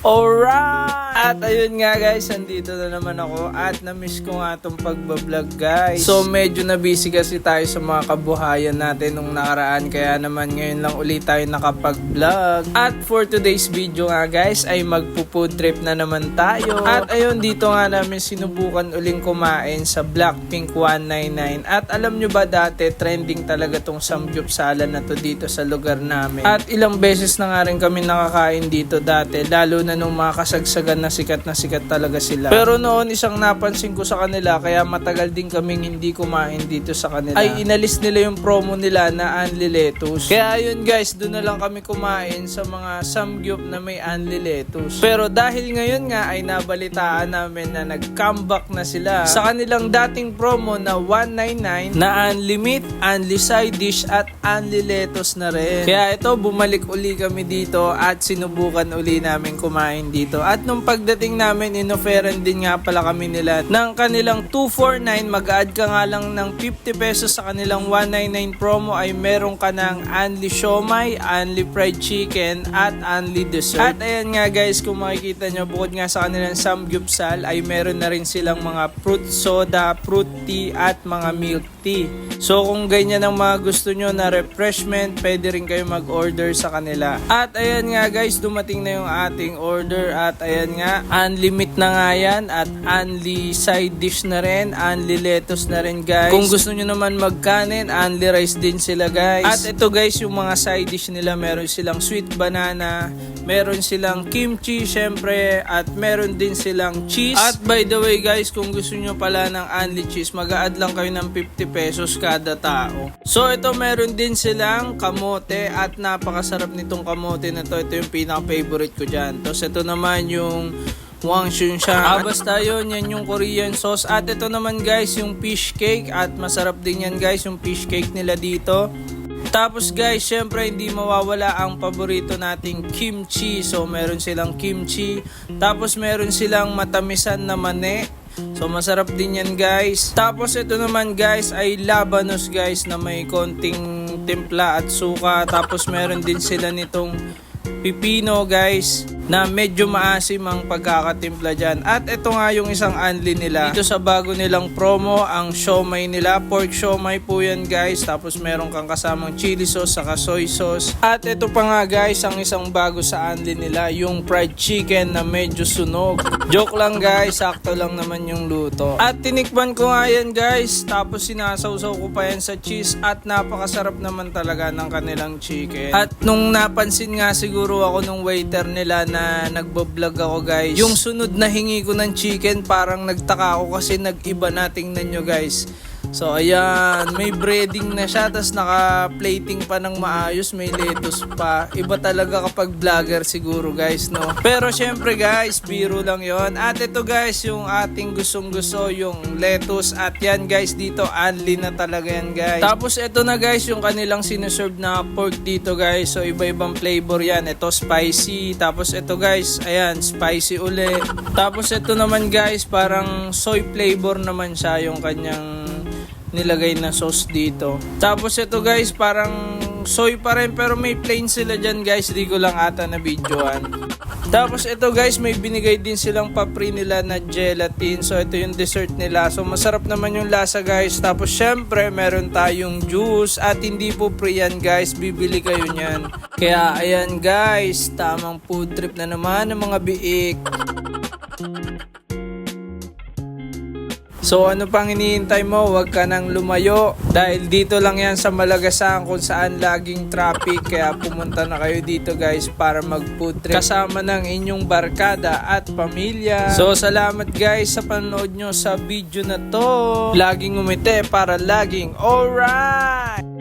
Alright! At ayun nga guys, andito na naman ako at na-miss ko nga itong pagbablog guys. So medyo na busy kasi tayo sa mga kabuhayan natin nung nakaraan, kaya naman ngayon lang ulit tayo nakapag-vlog. At for today's video nga guys ay magpo-food trip na naman tayo. At ayun, dito nga namin sinubukan uling kumain sa Blackpink 199. At alam nyo ba dati trending talaga tong samgyupsalan na to dito sa lugar namin. At ilang beses na nga rin kami nakakain dito dati, lalo na nung mga kasagsagan na sikat talaga sila. Pero noon isang napansin ko sa kanila, kaya matagal din kaming hindi kumain dito sa kanila, ay inalis nila yung promo nila na Only Lettuce. Kaya yun guys, doon na lang kami kumain sa mga samgyup na may Only Lettuce. Pero dahil ngayon nga ay nabalitaan namin na nag-comeback na sila sa kanilang dating promo na 199 na Only Meat, Only Side Dish at Only Lettuce na rin. Kaya ito, bumalik uli kami dito at sinubukan uli namin kumain dito. At nung pagdating namin, inoferan din nga pala kami nila ng kanilang 249, mag-add ka nga lang ng 50 pesos sa kanilang 199 promo ay meron ka ng Only Siomai, Only Fried Chicken at Only Dessert. At ayan nga guys, kung makikita nyo, bukod nga sa kanilang samgyupsal ay meron na rin silang mga fruit soda, fruit tea at mga milk tea. So kung ganyan ang mga gusto nyo na refreshment, pwede rin kayo mag-order sa kanila. At ayan nga guys, dumating na yung ating order at ayan nga, Only Meat na nga yan at Only Side Dish na rin, Only Lettuce na rin guys. Kung gusto nyo naman magkanin, Only Rice din sila guys. At ito guys, yung mga side dish nila, meron silang sweet banana, meron silang kimchi syempre, at meron din silang cheese. At by the way guys, kung gusto nyo pala ng Only Cheese, mag-a-add lang kayo ng 50 pesos kada tao. So ito, meron din silang kamote at napakasarap nitong kamote na to. Ito yung pinaka-favorite ko dyan. Tapos ito naman yung Wangshun siya. Basta yun, yan yung Korean sauce. At ito naman guys, yung fish cake. At masarap din yan guys, yung fish cake nila dito. Tapos guys, syempre hindi mawawala ang paborito nating kimchi. So meron silang kimchi. Tapos meron silang matamisan na mani. So masarap din yan guys. Tapos ito naman guys ay labanos guys na may konting timpla at suka. Tapos meron din sila nitong pipino guys na medyo maasim ang pagkakatimpla dyan. At ito nga yung isang only nila dito sa bago nilang promo, ang siomai nila. Pork siomai po yan guys. Tapos meron kang kasamang chili sauce saka soy sauce. At ito pa nga guys, ang isang bago sa only nila, yung fried chicken na medyo sunog. Joke lang guys, sakto lang naman yung luto. At tinikman ko nga yan guys, tapos sinasawsaw ko pa yan sa cheese at napakasarap naman talaga ng kanilang chicken. At nung napansin nga siguro ako nung waiter nila na nagbablog ako guys, yung sunod na hingi ko ng chicken, parang nagtaka ako kasi nag-iba na. Tingnan nyo guys. So ayan, may breading na siya, tas naka-plating pa ng maayos, may lettuce pa. Iba talaga kapag vlogger siguro guys, no? Pero syempre guys, biro lang yon. At ito guys, yung ating gustong gusto, yung lettuce. At yan guys, dito only na talaga yan guys. Tapos ito na guys, yung kanilang sineserve na pork dito guys. So iba-ibang flavor yan. Ito spicy. Tapos ito guys, ayan, spicy uli. Tapos ito naman guys, parang soy flavor naman siya yung kanyang nilagay na sauce dito. Tapos ito guys, parang soy pa rin pero may plain sila dyan guys. Di ko lang ata na videoan. Tapos ito guys, may binigay din silang papri nila na gelatin. So ito yung dessert nila. So masarap naman yung lasa guys. Tapos syempre meron tayong juice. At hindi po free yan guys, bibili kayo nyan. Kaya ayan guys, tamang food trip na naman ng mga biik. So ano pang hinihintay mo? Huwag ka nang lumayo dahil dito lang yan sa Malagasan kung saan laging traffic. Kaya pumunta na kayo dito guys para mag food trip kasama ng inyong barkada at pamilya. So salamat guys sa panonood nyo sa video na to. Laging umite para laging alright!